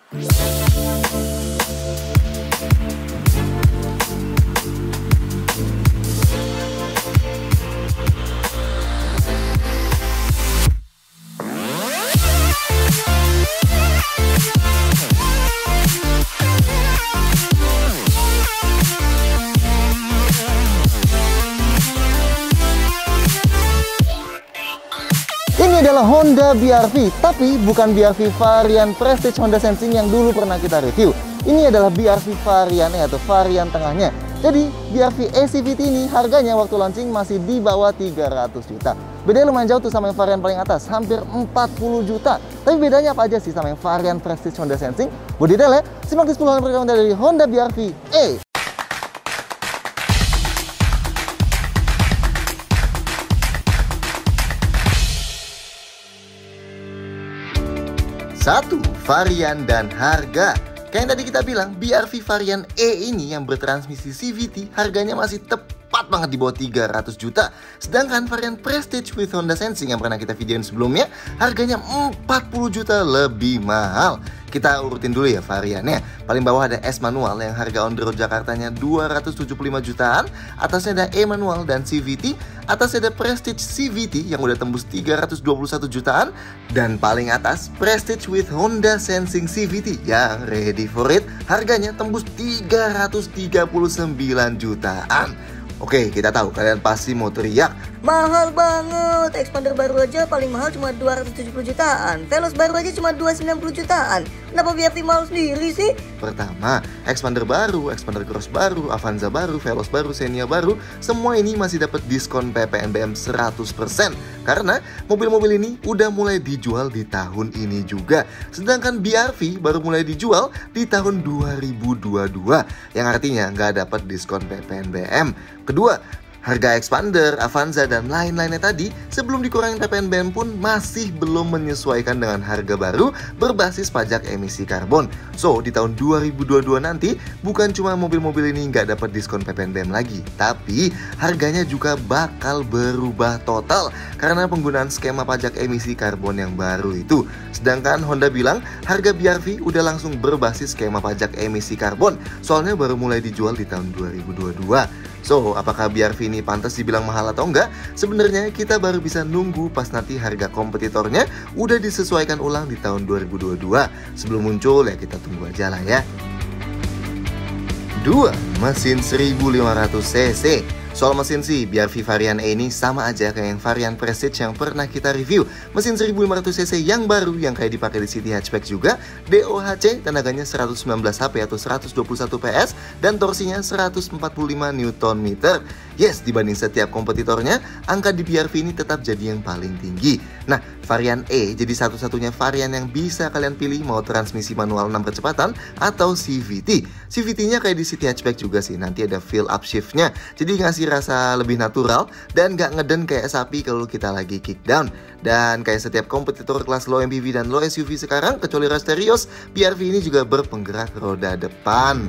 Ini adalah Honda BR-V, tapi bukan BR-V varian Prestige Honda Sensing yang dulu pernah kita review. Ini adalah BR-V variannya atau varian tengahnya. Jadi BR-V ACVT ini harganya waktu launching masih di bawah 300 juta. Bedanya lumayan jauh tuh sama yang varian paling atas, hampir 40 juta. Tapi bedanya apa aja sih sama yang varian Prestige Honda Sensing? Buat detail ya, simak di 10 hal pertama dari Honda BR-V A. 1. Varian dan harga. Kayak yang tadi kita bilang, BR-V varian E ini yang bertransmisi CVT harganya masih tepat banget di bawah 300 juta. Sedangkan varian Prestige with Honda Sensing yang pernah kita videoin sebelumnya harganya 40 juta lebih mahal. Kita urutin dulu ya variannya. Paling bawah ada S manual yang harga on the road Jakartanya 275 jutaan. Atasnya ada E manual dan CVT. Atasnya ada Prestige CVT yang udah tembus 321 jutaan. Dan paling atas Prestige with Honda Sensing CVT yang ready for it, harganya tembus 339 jutaan. Oke, kita tahu kalian pasti mau teriak, mahal banget, expander baru aja paling mahal cuma 270 jutaan, Veloz baru aja cuma 290 jutaan. Kenapa BR-V mahal sendiri sih? Pertama, expander baru, expander cross baru, Avanza baru, Veloz baru, Xenia baru, semua ini masih dapat diskon PPNBM 100%. Karena mobil-mobil ini udah mulai dijual di tahun ini juga. Sedangkan BR-V baru mulai dijual di tahun 2022, yang artinya nggak dapat diskon PPNBM. Kedua, harga expander, Avanza, dan lain-lainnya tadi sebelum dikurangin PPNBM pun masih belum menyesuaikan dengan harga baru berbasis pajak emisi karbon. So, di tahun 2022 nanti bukan cuma mobil-mobil ini nggak dapat diskon PPNBM lagi, tapi harganya juga bakal berubah total karena penggunaan skema pajak emisi karbon yang baru itu. Sedangkan Honda bilang harga BR-V udah langsung berbasis skema pajak emisi karbon, soalnya baru mulai dijual di tahun 2022. So, apakah BR-V ini pantas dibilang mahal atau enggak? Sebenarnya kita baru bisa nunggu pas nanti harga kompetitornya udah disesuaikan ulang di tahun 2022. Sebelum muncul ya kita tunggu aja lah ya. 2. Mesin 1500 cc. Soal mesin sih, BR-V varian E ini sama aja kayak yang varian Prestige yang pernah kita review. Mesin 1500 cc yang baru yang kayak dipakai di City Hatchback juga. DOHC, tenaganya 119 HP atau 121 PS dan torsinya 145 Nm. Yes, dibanding setiap kompetitornya, angka di BR-V ini tetap jadi yang paling tinggi. Nah, varian E jadi satu-satunya varian yang bisa kalian pilih mau transmisi manual 6 kecepatan atau CVT. CVT-nya kayak di City Hatchback juga sih, nanti ada feel up shift-nya. Jadi ngasih rasa lebih natural dan gak ngeden kayak sapi kalau kita lagi kick down. Dan kayak setiap kompetitor kelas low MPV dan low SUV sekarang, kecuali Rasterios, BR-V ini juga berpenggerak roda depan.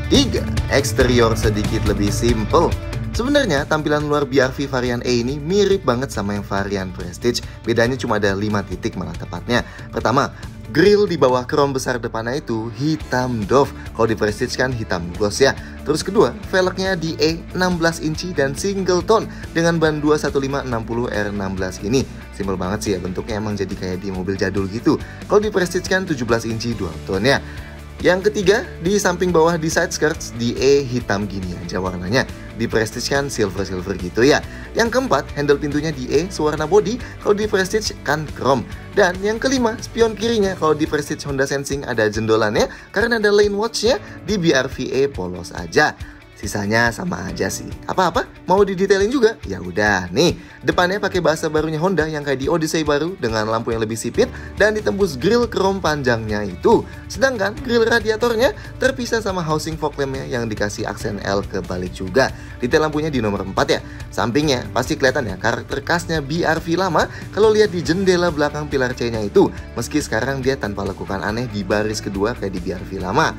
3. Eksterior sedikit lebih simple. Sebenarnya tampilan luar BR-V varian E ini mirip banget sama yang varian Prestige. Bedanya cuma ada 5 titik malah tepatnya. Pertama, grill di bawah krom besar depannya itu hitam doff. Kalau di Prestige kan hitam gloss ya. Terus kedua, velgnya di E 16 inci dan single tone dengan ban 21560 R16 ini. Simpel banget sih ya, bentuknya emang jadi kayak di mobil jadul gitu. Kalau di Prestige kan 17 inci dual tone ya. Yang ketiga, di samping bawah di side skirts di E hitam gini aja warnanya. Di Prestige kan silver-silver gitu ya. Yang keempat, handle pintunya di E sewarna body, kalau di Prestige kan chrome. Dan yang kelima, spion kirinya kalau di Prestige Honda Sensing ada jendolannya karena ada lane watch-nya, di BR-V E polos aja. Sisanya sama aja sih. Apa-apa? Mau didetailin juga? Ya udah, nih. Depannya pakai bahasa barunya Honda yang kayak di Odyssey baru dengan lampu yang lebih sipit dan ditembus grill chrome panjangnya itu. Sedangkan grill radiatornya terpisah sama housing fog lamp-nya yang dikasih aksen L kebalik juga. Detail lampunya di nomor 4 ya. Sampingnya pasti kelihatan ya karakter khasnya BR-V lama kalau lihat di jendela belakang pilar C-nya itu. Meski sekarang dia tanpa lekukan aneh di baris kedua kayak di BR-V lama.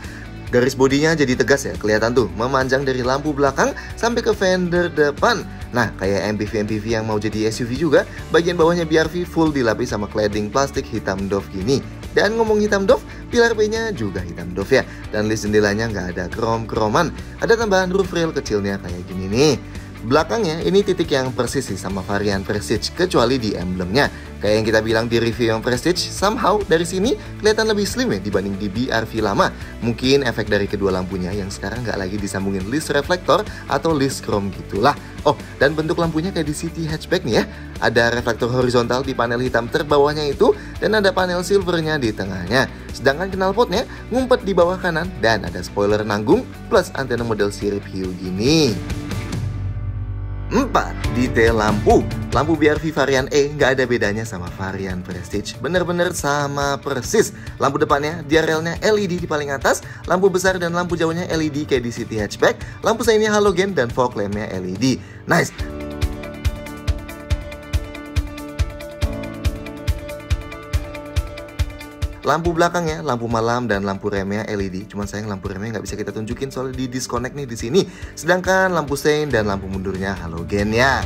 Garis bodinya jadi tegas ya, kelihatan tuh memanjang dari lampu belakang sampai ke fender depan. Nah, kayak MPV-MPV yang mau jadi SUV juga, bagian bawahnya BR-V full dilapis sama cladding plastik hitam doff gini. Dan ngomong hitam doff, pilar B-nya juga hitam doff ya. Dan list jendelanya nggak ada krom-kroman. Ada tambahan roof rail kecilnya kayak gini nih. Belakangnya ini titik yang persis sih sama varian Prestige, kecuali di emblemnya. Kayak yang kita bilang di review yang Prestige, somehow dari sini kelihatan lebih slim ya dibanding di BRV lama. Mungkin efek dari kedua lampunya yang sekarang nggak lagi disambungin list reflektor atau list chrome gitulah. Oh, dan bentuk lampunya kayak di City Hatchback nih ya. Ada reflektor horizontal di panel hitam terbawahnya itu, dan ada panel silvernya di tengahnya. Sedangkan knalpotnya ngumpet di bawah kanan, dan ada spoiler nanggung plus antena model sirip hiu gini. 4. Detail lampu. Lampu BRV varian E nggak ada bedanya sama varian Prestige. Bener-bener sama persis. Lampu depannya diarelnya LED di paling atas, lampu besar dan lampu jauhnya LED kayak di City Hatchback, lampu sainnya halogen dan fog lampnya LED. Nice. Lampu belakangnya, lampu malam dan lampu remnya LED. Cuman sayang lampu remnya nggak bisa kita tunjukin soalnya di disconnect nih di sini. Sedangkan lampu sein dan lampu mundurnya halogen ya.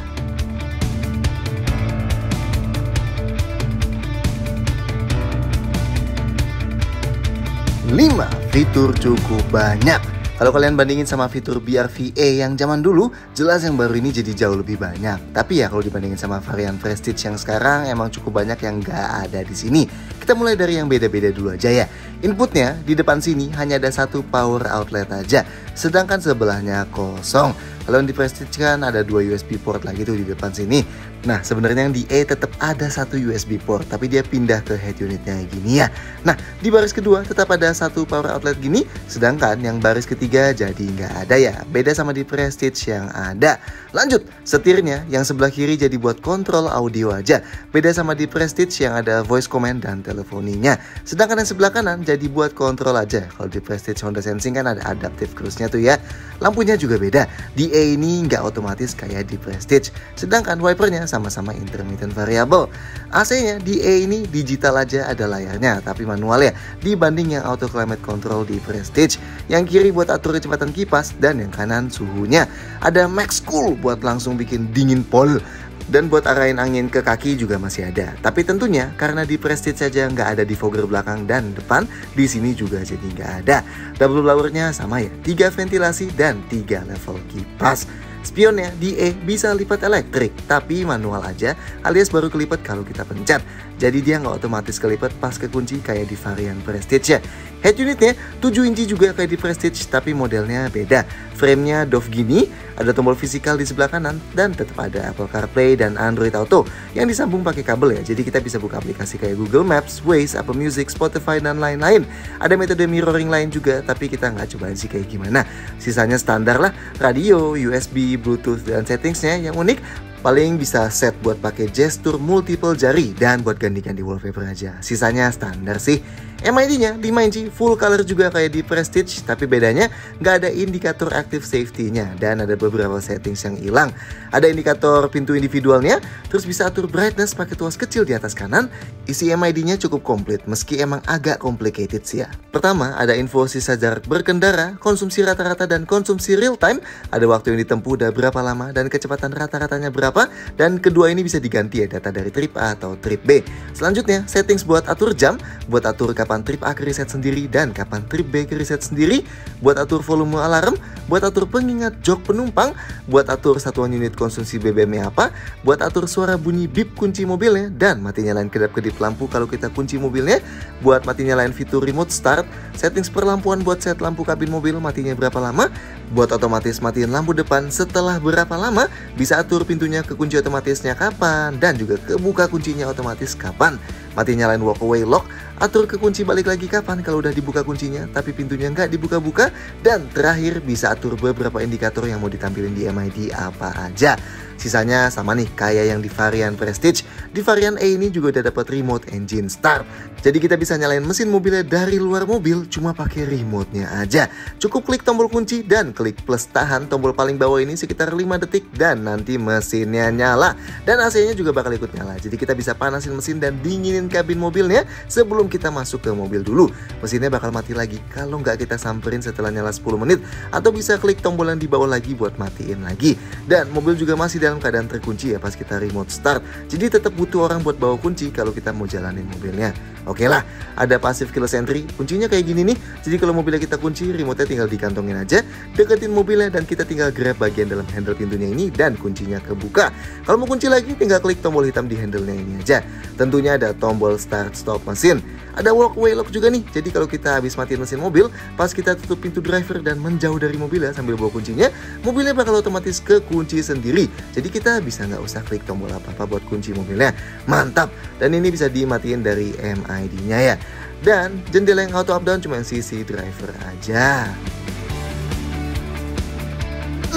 Lima, fitur cukup banyak. Kalau kalian bandingin sama fitur BRV E yang zaman dulu, jelas yang baru ini jadi jauh lebih banyak. Tapi ya kalau dibandingin sama varian Prestige yang sekarang, emang cukup banyak yang nggak ada di sini. Kita mulai dari yang beda-beda dulu aja ya. Inputnya di depan sini hanya ada satu power outlet aja, sedangkan sebelahnya kosong. Kalau yang di Prestige kan ada 2 USB port lagi tuh di depan sini. Nah sebenarnya yang di E tetap ada satu USB port, tapi dia pindah ke head unitnya gini ya. Nah di baris kedua tetap ada satu power outlet gini, sedangkan yang baris ketiga jadi nggak ada ya. Beda sama di Prestige yang ada. Lanjut, setirnya yang sebelah kiri jadi buat kontrol audio aja. Beda sama di Prestige yang ada voice command dan telefoninya. Sedangkan yang sebelah kanan jadi buat kontrol aja. Kalau di Prestige Honda Sensing kan ada adaptive cruise-nya tuh ya. Lampunya juga beda. Di E ini nggak otomatis kayak di Prestige. Sedangkan wipernya sama-sama intermittent variable. AC-nya di E ini digital aja ada layarnya, tapi manual ya. Dibanding yang auto climate control di Prestige. Yang kiri buat atur kecepatan kipas dan yang kanan suhunya. Ada max cool buat langsung bikin dingin pol. Dan buat arahin angin ke kaki juga masih ada. Tapi tentunya karena di Prestige saja nggak ada defogger belakang dan depan, di sini juga jadi nggak ada. Double blowernya sama ya, 3 ventilasi dan 3 level kipas. Spionnya di E bisa lipat elektrik, tapi manual aja, alias baru kelipat kalau kita pencet. Jadi dia nggak otomatis kelipat pas kekunci kayak di varian Prestige ya. Head unitnya 7 inci juga kayak di Prestige, tapi modelnya beda. Framenya doff gini, ada tombol fisikal di sebelah kanan, dan tetap ada Apple CarPlay dan Android Auto yang disambung pakai kabel ya. Jadi kita bisa buka aplikasi kayak Google Maps, Waze, Apple Music, Spotify, dan lain-lain. Ada metode mirroring lain juga, tapi kita nggak cobain sih kayak gimana. Sisanya standar lah, radio, USB, Bluetooth, dan settingsnya yang unik. Paling bisa set buat pakai gestur multiple jari dan buat ganti-ganti wallpaper aja. Sisanya standar sih. MID-nya 5 inci full color juga kayak di Prestige, tapi bedanya nggak ada indikator active safety-nya dan ada beberapa settings yang hilang. Ada indikator pintu individualnya, terus bisa atur brightness pakai tuas kecil di atas kanan. Isi MID-nya cukup komplit meski emang agak complicated sih ya. Pertama, ada info sisa jarak berkendara, konsumsi rata-rata dan konsumsi real time. Ada waktu yang ditempuh udah berapa lama dan kecepatan rata-ratanya berapa. Dan kedua ini bisa diganti ya data dari trip A atau trip B. Selanjutnya, settings buat atur jam, buat atur kapan trip A ke reset sendiri dan kapan trip B ke reset sendiri, buat atur volume alarm, buat atur pengingat jok penumpang, buat atur satuan unit konsumsi BBM-nya apa, buat atur suara bunyi bip kunci mobilnya, dan mati nyalain kedap-kedip lampu kalau kita kunci mobilnya, buat mati nyalain fitur remote start, settings perlampuan buat set lampu kabin mobil matinya berapa lama, buat otomatis matiin lampu depan setelah berapa lama, bisa atur pintunya kekunci otomatisnya kapan, dan juga kebuka kuncinya otomatis kapan. Mati nyalain walkaway lock, atur kekunci balik lagi kapan kalau udah dibuka kuncinya tapi pintunya nggak dibuka-buka. Dan terakhir bisa atur beberapa indikator yang mau ditampilin di MID apa aja. Sisanya sama nih kayak yang di varian Prestige. Di varian E ini juga udah dapat remote engine start. Jadi kita bisa nyalain mesin mobilnya dari luar mobil cuma pakai remote-nya aja. Cukup klik tombol kunci dan klik plus tahan tombol paling bawah ini sekitar 5 detik dan nanti mesinnya nyala. Dan AC-nya juga bakal ikut nyala. Jadi kita bisa panasin mesin dan dinginin kabin mobilnya sebelum kita masuk ke mobil dulu. Mesinnya bakal mati lagi kalau nggak kita samperin setelah nyala 10 menit. Atau bisa klik tombol yang di bawah lagi buat matiin lagi. Dan mobil juga masih dalam keadaan terkunci ya pas kita remote start. Jadi tetap butuh orang buat bawa kunci kalau kita mau jalanin mobilnya. Oke lah, ada passive keyless entry, kuncinya kayak gini nih. Jadi kalau mobilnya kita kunci, remote-nya tinggal dikantongin aja, deketin mobilnya dan kita tinggal grab bagian dalam handle pintunya ini dan kuncinya kebuka. Kalau mau kunci lagi, tinggal klik tombol hitam di handle-nya ini aja. Tentunya ada tombol start stop mesin. Ada walkway lock juga nih, jadi kalau kita habis matiin mesin mobil, pas kita tutup pintu driver dan menjauh dari mobilnya sambil bawa kuncinya, mobilnya bakal otomatis kekunci sendiri. Jadi kita bisa nggak usah klik tombol apa-apa buat kunci mobilnya. Mantap! Dan ini bisa dimatiin dari MID-nya ya. Dan jendela yang auto up down cuma sisi driver aja.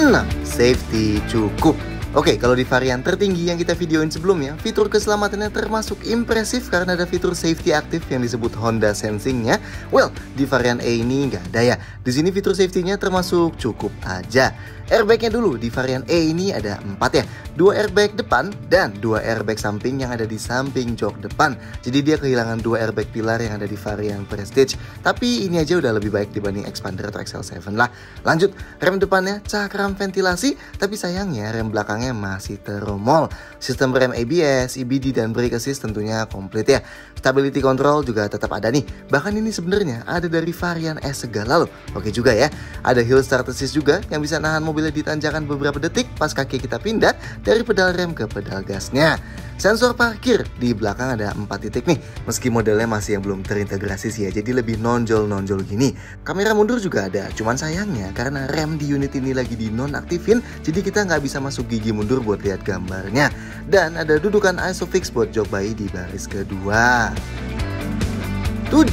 6. Safety cukup. Oke, kalau di varian tertinggi yang kita videoin sebelumnya, fitur keselamatannya termasuk impresif karena ada fitur safety aktif yang disebut Honda Sensing-nya. Well, di varian E ini nggak ada ya. Di sini fitur safety-nya termasuk cukup aja. Airbag-nya dulu, di varian E ini ada 4 ya. 2 airbag depan dan 2 airbag samping yang ada di samping jok depan. Jadi dia kehilangan 2 airbag pilar yang ada di varian Prestige. Tapi ini aja udah lebih baik dibanding Expander atau XL7 lah. Lanjut, rem depannya cakram ventilasi, tapi sayangnya rem belakangnya masih teromol. Sistem rem ABS, EBD, dan brake assist tentunya komplit ya. Stability control juga tetap ada nih. Bahkan ini sebenarnya ada dari varian S segala loh. Oke juga ya, ada hill start assist juga yang bisa nahan mobilnya di tanjakan beberapa detik pas kaki kita pindah dari pedal rem ke pedal gasnya. Sensor parkir di belakang ada 4 titik nih. Meski modelnya masih yang belum terintegrasi sih ya, jadi lebih nonjol-nonjol gini. Kamera mundur juga ada, cuman sayangnya karena rem di unit ini lagi di nonaktifin, jadi kita nggak bisa masuk gigi mundur buat lihat gambarnya. Dan ada dudukan ISOFIX buat jok bayi di baris kedua. 7.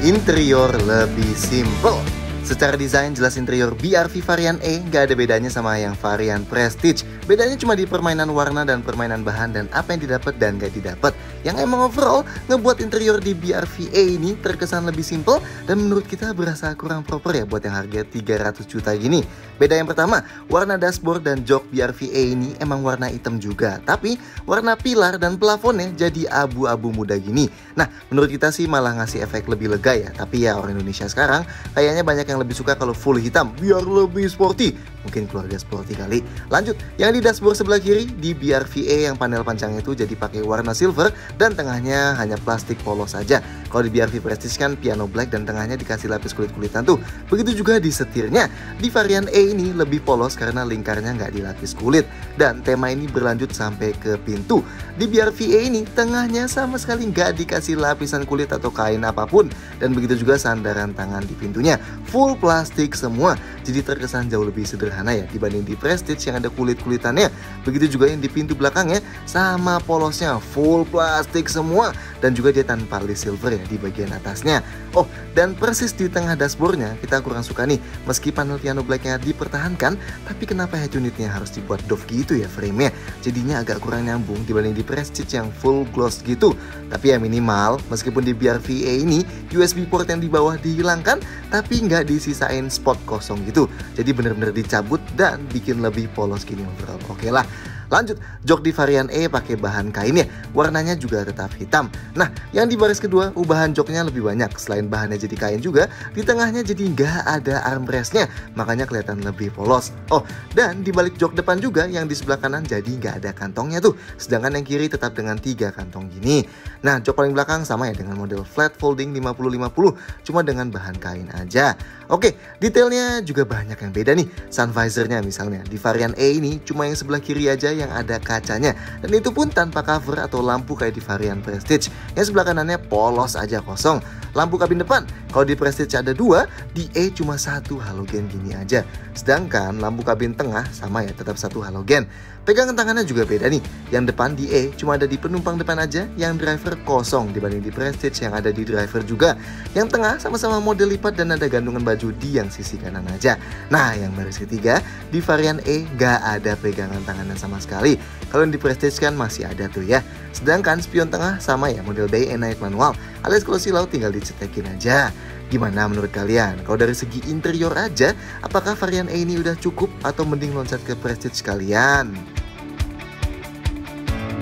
Interior lebih simple. Secara desain jelas interior BRV varian E nggak ada bedanya sama yang varian Prestige. Bedanya cuma di permainan warna dan permainan bahan dan apa yang didapat dan nggak didapat. Yang emang overall ngebuat interior di BRV E ini terkesan lebih simple dan menurut kita berasa kurang proper ya buat yang harga 300 juta gini. Beda yang pertama, warna dashboard dan jok BRV E ini emang warna hitam juga, tapi warna pilar dan plafonnya jadi abu-abu muda gini. Nah, menurut kita sih malah ngasih efek lebih lega ya. Tapi ya orang Indonesia sekarang kayaknya banyak yang lebih suka kalau full hitam biar lebih sporty. Mungkin keluarga sporty kali. Lanjut, yang di dashboard sebelah kiri di BRV E yang panel pancangnya itu jadi pakai warna silver dan tengahnya hanya plastik polos saja. Kalau di BRV Prestige kan piano black dan tengahnya dikasih lapis kulit-kulitan tuh. Begitu juga di setirnya. Di varian E ini lebih polos karena lingkarnya nggak dilapis kulit. Dan tema ini berlanjut sampai ke pintu. Di BRV E ini tengahnya sama sekali nggak dikasih lapisan kulit atau kain apapun. Dan begitu juga sandaran tangan di pintunya. Full plastik semua. Jadi terkesan jauh lebih sederhana ya dibanding di Prestige yang ada kulit-kulitannya. Begitu juga yang di pintu belakangnya sama polosnya, full plastik semua. Dan juga dia tanpa list silver ya di bagian atasnya. Oh, dan persis di tengah dashboardnya kita kurang suka nih. Meski panel piano blacknya dipertahankan, tapi kenapa head unitnya harus dibuat doff gitu ya frame-nya. Jadinya agak kurang nyambung dibanding di Prestige yang full gloss gitu. Tapi ya minimal, meskipun di BRV E ini USB port yang di bawah dihilangkan, tapi nggak disisain spot kosong gitu. Jadi bener-bener dicabut dan bikin lebih polos gini overall. Oke lah. Lanjut, jok di varian E pakai bahan kain ya. Warnanya juga tetap hitam. Nah, yang di baris kedua, ubahan joknya lebih banyak. Selain bahannya jadi kain juga, di tengahnya jadi nggak ada armrestnya. Makanya kelihatan lebih polos. Oh, dan di balik jok depan juga, yang di sebelah kanan jadi nggak ada kantongnya tuh. Sedangkan yang kiri tetap dengan 3 kantong gini. Nah, jok paling belakang sama ya dengan model flat folding 50-50. Cuma dengan bahan kain aja. Oke, detailnya juga banyak yang beda nih. Sun visornya misalnya, di varian E ini cuma yang sebelah kiri aja yang ada kacanya. Dan itu pun tanpa cover atau lampu kayak di varian Prestige. Yang sebelah kanannya polos aja kosong. Lampu kabin depan, kalau di Prestige ada 2, di E cuma 1 halogen gini aja. Sedangkan lampu kabin tengah sama ya, tetap 1 halogen. Pegangan tangannya juga beda nih. Yang depan di E cuma ada di penumpang depan aja, yang driver kosong dibanding di Prestige yang ada di driver juga. Yang tengah sama-sama model lipat dan ada gantungan baju di yang sisi kanan aja. Nah, yang baris ketiga, di varian E gak ada pegangan tangannya sama sekali. Kalau di Prestige kan masih ada tuh ya. Sedangkan spion tengah sama ya, model day and night manual. Alias kalau silau tinggal dicetekin aja. Gimana menurut kalian? Kalau dari segi interior aja, apakah varian E ini udah cukup atau mending loncat ke Prestige sekalian?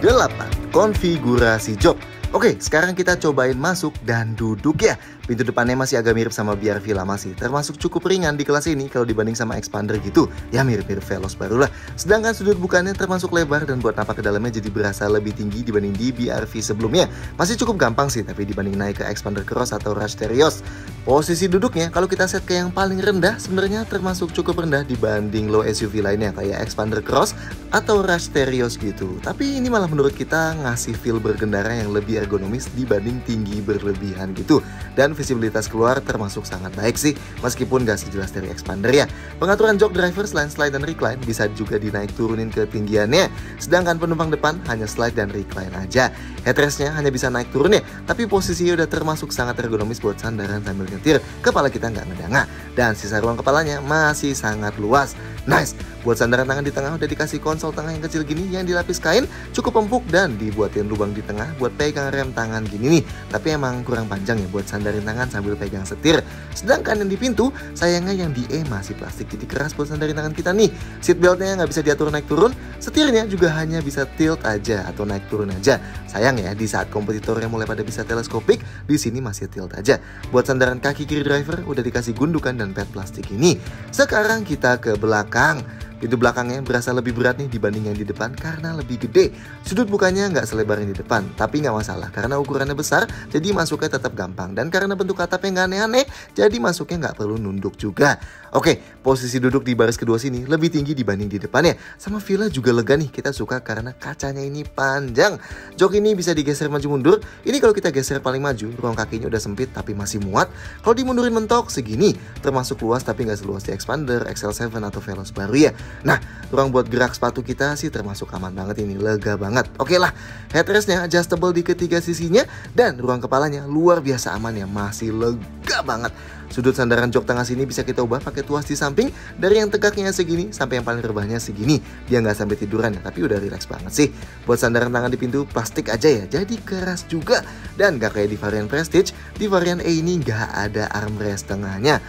8. Konfigurasi jok. Oke, sekarang kita cobain masuk dan duduk ya. Pintu depannya masih agak mirip sama BRV lama sih, termasuk cukup ringan di kelas ini kalau dibanding sama Expander gitu. Ya mirip-mirip Veloz baru lah. Sedangkan sudut bukanya termasuk lebar dan buat napak ke dalamnya jadi berasa lebih tinggi dibanding di BRV sebelumnya. Masih cukup gampang sih, tapi dibanding naik ke Expander Cross atau Rush Terios. Posisi duduknya kalau kita set ke yang paling rendah sebenarnya termasuk cukup rendah dibanding low SUV lainnya kayak Expander Cross atau Rush Terios gitu. Tapi ini malah menurut kita ngasih feel bergendara yang lebih ergonomis dibanding tinggi berlebihan gitu. Dan visibilitas keluar termasuk sangat baik sih, meskipun gak sejelas dari Expander ya. Pengaturan jok driver selain slide dan recline bisa juga dinaik turunin ketinggiannya. Sedangkan penumpang depan hanya slide dan recline aja. Headrestnya hanya bisa naik turun ya, tapi posisinya udah termasuk sangat ergonomis buat sandaran sambil nyetir. Kepala kita nggak ngedanga. Dan sisa ruang kepalanya masih sangat luas. Nice. Buat sandaran tangan di tengah udah dikasih konsol tengah yang kecil gini yang dilapis kain, cukup empuk dan dibuatin lubang di tengah buat pegang rem tangan gini nih. Tapi emang kurang panjang ya buat sandarin tangan sambil pegang setir. Sedangkan yang di pintu, sayangnya yang di E masih plastik jadi keras buat sandarin tangan kita nih. Seatbeltnya nggak bisa diatur naik turun, setirnya juga hanya bisa tilt aja atau naik turun aja. Sayang ya, di saat kompetitornya mulai pada bisa teleskopik, di sini masih tilt aja. Buat sandaran kaki kiri driver udah dikasih gundukan dan pad plastik ini. Sekarang kita ke belakang. Pintu belakangnya berasa lebih berat nih dibanding yang di depan karena lebih gede. Sudut bukanya nggak selebar yang di depan, tapi nggak masalah karena ukurannya besar, jadi masuknya tetap gampang. Dan karena bentuk atapnya nggak aneh-aneh, jadi masuknya nggak perlu nunduk juga. Oke, posisi duduk di baris kedua sini lebih tinggi dibanding di depannya. Sama feel juga lega nih, kita suka karena kacanya ini panjang. Jok ini bisa digeser maju mundur. Ini kalau kita geser paling maju, ruang kakinya udah sempit tapi masih muat. Kalau dimundurin mentok segini, termasuk luas tapi nggak seluas di Expander, XL7 atau Veloz baru ya. Nah, ruang buat gerak sepatu kita sih termasuk aman banget ini, lega banget. Oke lah, headrestnya adjustable di ketiga sisinya dan ruang kepalanya luar biasa aman ya, masih lega banget. Sudut sandaran jok tengah sini bisa kita ubah pakai tuas di samping dari yang tegaknya segini sampai yang paling rebahnya segini. Dia nggak sampai tiduran ya, tapi udah relax banget sih. Buat sandaran tangan di pintu plastik aja ya, jadi keras juga. Dan gak kayak di varian Prestige, di varian E ini nggak ada armrest tengahnya.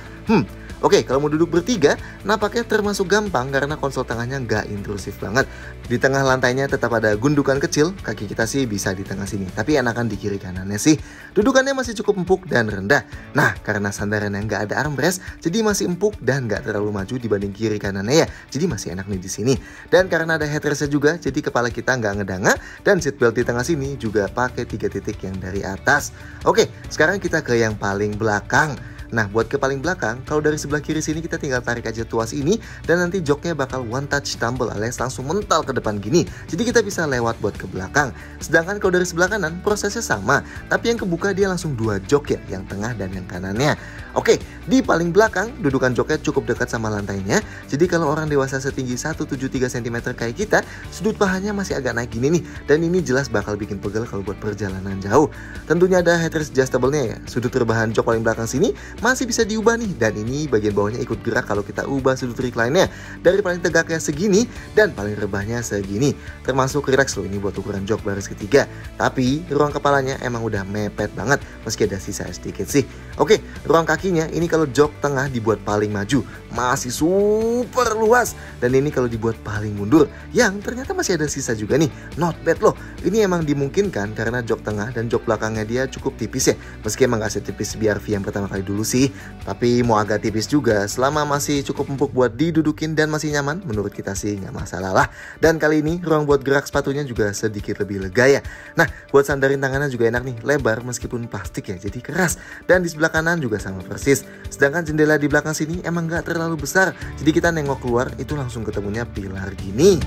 Oke, kalau mau duduk bertiga, napaknya termasuk gampang karena konsol tengahnya nggak intrusif banget. Di tengah lantainya tetap ada gundukan kecil, kaki kita sih bisa di tengah sini, tapi enakan di kiri kanannya sih. Dudukannya masih cukup empuk dan rendah. Nah, karena sandarannya nggak ada armrest, jadi masih empuk dan nggak terlalu maju dibanding kiri kanannya ya. Jadi masih enak nih di sini. Dan karena ada headrestnya juga, jadi kepala kita nggak ngedanga dan seatbelt di tengah sini juga pakai 3 titik yang dari atas. Oke, sekarang kita ke yang paling belakang. Nah, buat ke paling belakang, kalau dari sebelah kiri sini kita tinggal tarik aja tuas ini dan nanti joknya bakal one touch tumble alias langsung mental ke depan gini. Jadi kita bisa lewat buat ke belakang. Sedangkan kalau dari sebelah kanan prosesnya sama, tapi yang kebuka dia langsung 2 jok ya, yang tengah dan yang kanannya. Oke, di paling belakang dudukan joknya cukup dekat sama lantainya. Jadi kalau orang dewasa setinggi 173 cm kayak kita, sudut pahanya masih agak naik gini nih. Dan ini jelas bakal bikin pegel kalau buat perjalanan jauh. Tentunya ada headrest adjustable-nya ya. Sudut rebahan jok paling belakang sini masih bisa diubah nih. Dan ini bagian bawahnya ikut gerak kalau kita ubah sudut recline-nya. Dari paling tegaknya segini dan paling rebahnya segini. Termasuk relax loh ini buat ukuran jok baris ketiga. Tapi ruang kepalanya emang udah mepet banget meski ada sisa sedikit sih. Oke, ruang kakinya ini kalau jok tengah dibuat paling maju masih super luas. Dan ini kalau dibuat paling mundur yang ternyata masih ada sisa juga nih. Not bad loh. Ini emang dimungkinkan karena jok tengah dan jok belakangnya dia cukup tipis ya. Meski emang gak setipis BRV yang pertama kali dulu sih, tapi mau agak tipis juga selama masih cukup empuk buat didudukin dan masih nyaman, menurut kita sih nggak masalah lah. Dan kali ini ruang buat gerak sepatunya juga sedikit lebih lega ya. Nah, buat sandarin tangannya juga enak nih, lebar meskipun plastik ya, jadi keras. Dan di sebelah kanan juga sama persis. Sedangkan jendela di belakang sini emang nggak terlalu besar, jadi kita nengok keluar itu langsung ketemunya pilar gini.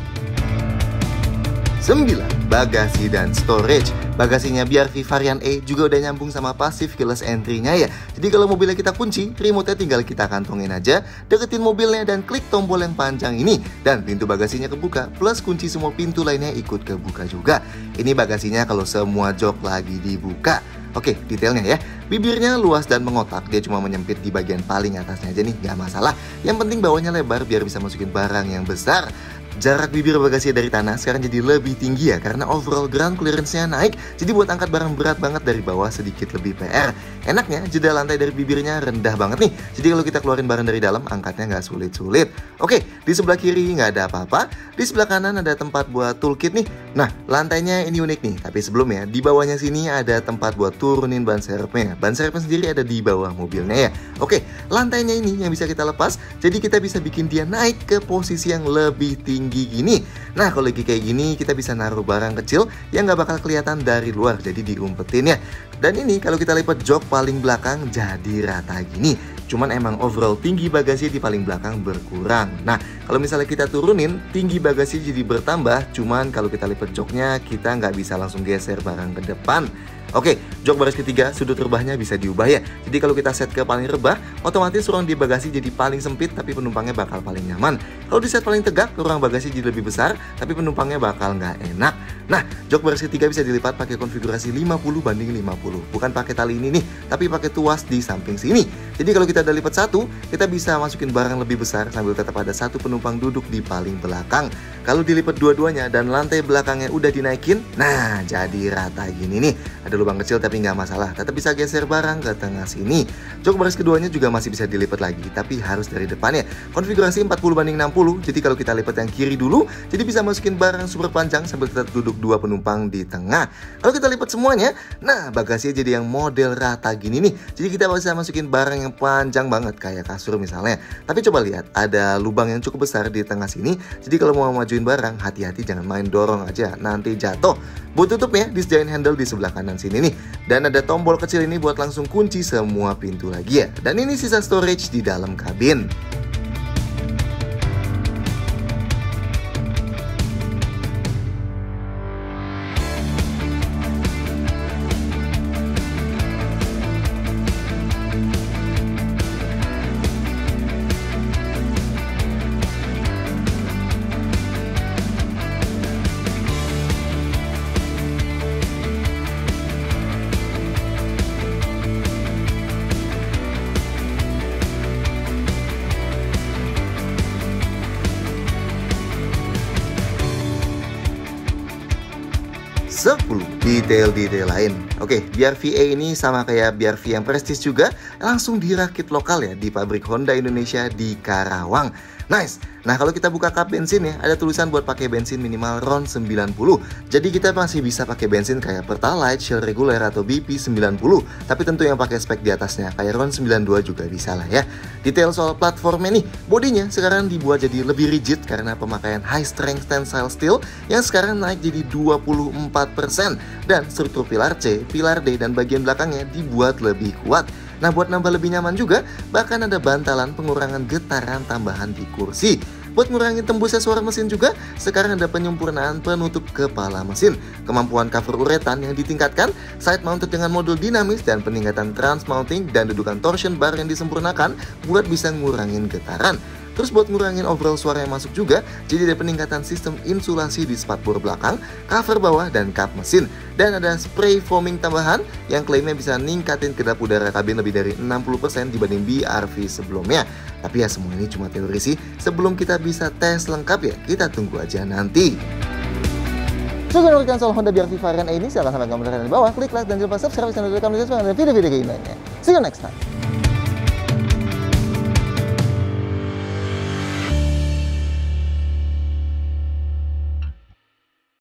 9. Bagasi dan storage. Bagasinya BRV varian E juga udah nyambung sama passive keyless entry-nya ya. Jadi kalau mobilnya kita kunci, remote-nya tinggal kita kantongin aja, deketin mobilnya dan klik tombol yang panjang ini. Dan pintu bagasinya kebuka, plus kunci semua pintu lainnya ikut kebuka juga. Ini bagasinya kalau semua jok lagi dibuka. Oke, detailnya ya. Bibirnya luas dan mengotak, dia cuma menyempit di bagian paling atasnya aja nih, gak masalah. Yang penting bawahnya lebar biar bisa masukin barang yang besar. jarak bibir bagasi dari tanah sekarang jadi lebih tinggi ya, karena overall ground clearance-nya naik, jadi buat angkat barang berat banget dari bawah sedikit lebih PR. Enaknya jeda lantai dari bibirnya rendah banget nih, jadi kalau kita keluarin barang dari dalam, angkatnya nggak sulit-sulit. Oke, di sebelah kiri nggak ada apa-apa, di sebelah kanan ada tempat buat toolkit nih. Nah, lantainya ini unik nih, tapi sebelumnya di bawahnya sini ada tempat buat turunin ban serepnya. Ban serepnya sendiri ada di bawah mobilnya ya. Oke, lantainya ini yang bisa kita lepas, jadi kita bisa bikin dia naik ke posisi yang lebih tinggi gini. Nah, kalau lagi kayak gini kita bisa naruh barang kecil yang nggak bakal kelihatan dari luar, jadi diumpetin ya. Dan ini kalau kita lipat jok paling belakang jadi rata gini. Cuman emang overall tinggi bagasi di paling belakang berkurang. Nah, kalau misalnya kita turunin, tinggi bagasi jadi bertambah. Cuman kalau kita lipat joknya, kita nggak bisa langsung geser barang ke depan. Oke, jok baris ketiga sudut rebahnya bisa diubah ya. Jadi kalau kita set ke paling rebah, otomatis ruang di bagasi jadi paling sempit tapi penumpangnya bakal paling nyaman. Kalau di set paling tegak, ruang bagasi jadi lebih besar tapi penumpangnya bakal nggak enak. Nah, jok baris ketiga bisa dilipat pakai konfigurasi 50/50. Bukan pakai tali ini nih, tapi pakai tuas di samping sini. Jadi kalau kita udah lipat satu, kita bisa masukin barang lebih besar sambil tetap ada satu penumpang duduk di paling belakang. Kalau dilipat dua-duanya dan lantai belakangnya udah dinaikin, nah jadi rata gini nih. Ada lubang kecil tapi nggak masalah, tetap bisa geser barang ke tengah sini. Jok baris keduanya juga masih bisa dilipat lagi, tapi harus dari depannya. Konfigurasi 40/60, jadi kalau kita lipat yang kiri dulu, jadi bisa masukin barang super panjang sambil tetap duduk dua penumpang di tengah. Kalau kita lipat semuanya, nah bagasinya jadi yang model rata gini nih. Jadi kita bisa masukin barang yang panjang banget kayak kasur misalnya. Tapi coba lihat, ada lubang yang cukup besar di tengah sini. Jadi kalau mau majuin barang, hati-hati jangan main dorong aja, nanti jatuh. Buat tutupnya disediain handle di sebelah kanan sini nih. Dan ada tombol kecil ini buat langsung kunci semua pintu lagi ya. Dan ini sisa storage di dalam kabin. Detail-detail lain. Oke, BRV-A ini sama kayak BRV yang Prestige juga, langsung dirakit lokal ya di pabrik Honda Indonesia di Karawang. Nice. Nah, kalau kita buka kap bensin ya, ada tulisan buat pakai bensin minimal RON 90. Jadi kita masih bisa pakai bensin kayak Pertalite, Shell reguler atau BP 90. Tapi tentu yang pakai spek di atasnya kayak RON 92 juga bisa lah ya. Detail soal platformnya nih, bodinya sekarang dibuat jadi lebih rigid karena pemakaian high strength tensile steel yang sekarang naik jadi 24%. Dan struktur pilar C, pilar D, dan bagian belakangnya dibuat lebih kuat. Nah, buat nambah lebih nyaman juga, bahkan ada bantalan pengurangan getaran tambahan di kursi. Buat ngurangin tembusnya suara mesin juga, sekarang ada penyempurnaan penutup kepala mesin, kemampuan cover uretan yang ditingkatkan, side mounted dengan modul dinamis, dan peningkatan trans mounting dan dudukan torsion bar yang disempurnakan buat bisa ngurangin getaran. Terus buat ngurangin overall suara yang masuk juga, jadi ada peningkatan sistem insulasi di spakbor belakang, cover bawah, dan kap mesin. Dan ada spray foaming tambahan yang klaimnya bisa ningkatin kedap udara kabin lebih dari 60% dibanding BRV sebelumnya. Tapi ya semua ini cuma teori sih, sebelum kita bisa tes lengkap ya, kita tunggu aja nanti. Jika menurutkan soal Honda BRV varian A ini, silahkan sampai komentar di bawah, klik like dan jangan lupa subscribe channel kami untuk video-video lainnya. See you next time.